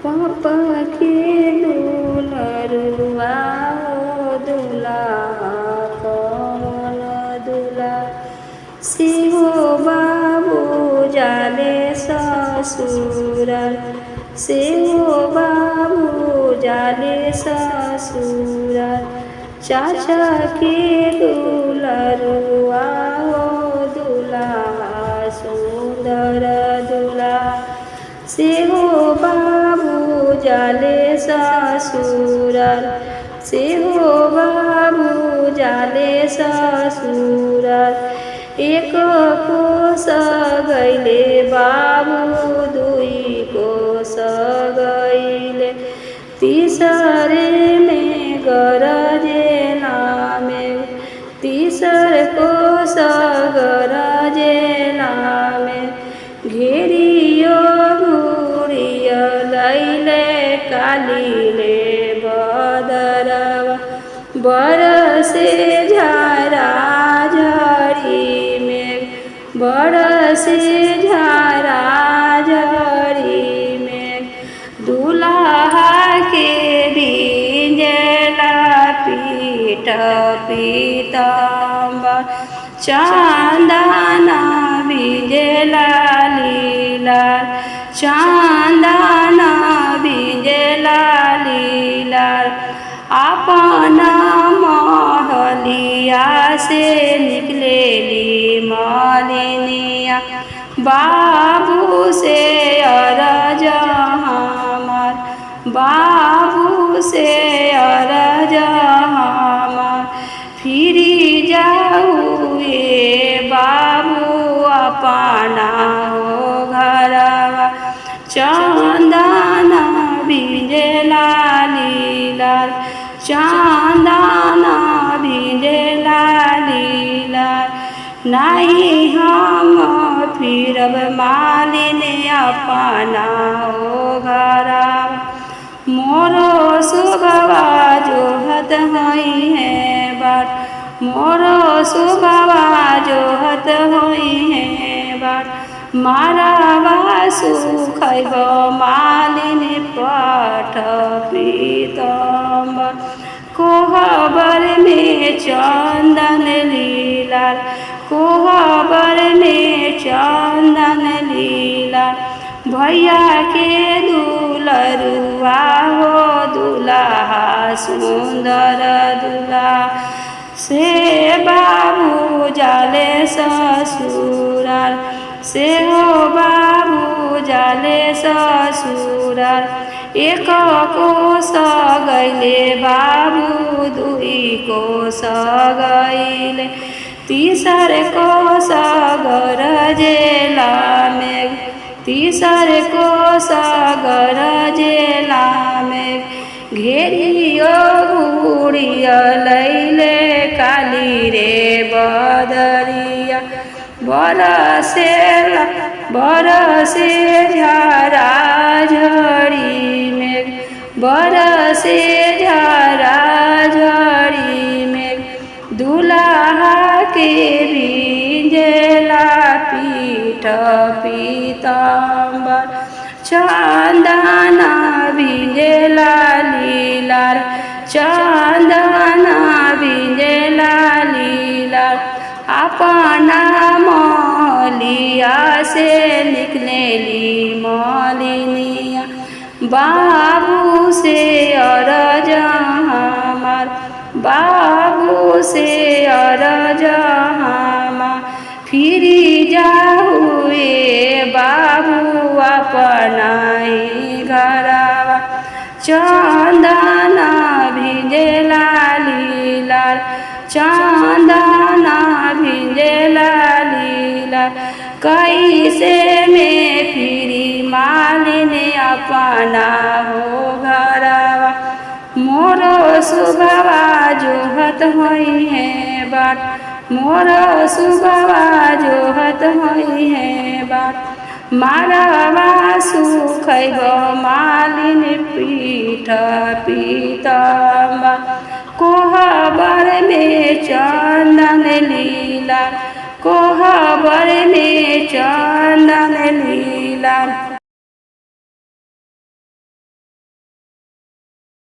पापा के दुलरुआ हो दुल्हा कमल दुल्हा शिव बाबू जाले ससुराल शिव बाबू जाले ससुराल चाचा के दुलरुआ हो दुल्हा सुंदर दुल्हा शिव बाबू जाले ससुराल शिव बाबू जाले ससुराल एक कोस गैले बाबू दुई कोस गैले तीसरे में गरजे नामे तीसर कोस गरजे नामे घेरियो घुरियो लैले कालीले बदरवा बरसे झारा झड़ी में बरसे झारा झड़ी में दुल्हा के बींजला पीठ पीताम्बर चांदना बींजला लीला चांदना बींजला लीला अपना महलिया से निकलेली मालिनिया बाबू से अरज हमार बाबू से अरज हमार फिरी जाऊ ये बाबू अपना हो घरवा चंदना बींजला लीला चांदना बींजला लीला नहीं हम फिरब मालिने अपना हो घरा मोरो सुबवा जोहत हई है बाट मोरो सुबवा जोहत हई है बाट मारा बासु खैब मालिने पठ पीतम्बर कोहबर में चंदन लीला कोहबर में चंदन लीला भैया के दुलरुआ हो दुल्हा सुंदर दुल्हा से बाबू जाले ससुराल से हो बाबू जाले ससुराल एक कोस गैले बाबू दुई कोस गैले तीसर कोस गरजेला में तीसर कोस गरजेला में घेरियो घुरियो लैले काली रे बदरिया बरसे झारा झड़ी में बरसे झारा झड़ी में दुल्हा के बींजला पीठ पीताम्बर चांदना बींजला लीला चांदना बींजला लीला अपना मौलिया से निकलेली मौलिनिया बाबू से अरज हमार बाबू से अरज हमार फिरी जाहुए बाबू अपना ही घरवा चंदना भिंजला लीला चांदना भिंजला लीला कैसे में फिरी मालिने अपना हो घरवा मोरो सुबवा जोहत होई है बाट मोरो सुबवा जोहत होई है बाट मारा बासु खैब मालिन पीठ पीतम्बर कोहबर में चंदन लीला कोहबर में चंदन लीला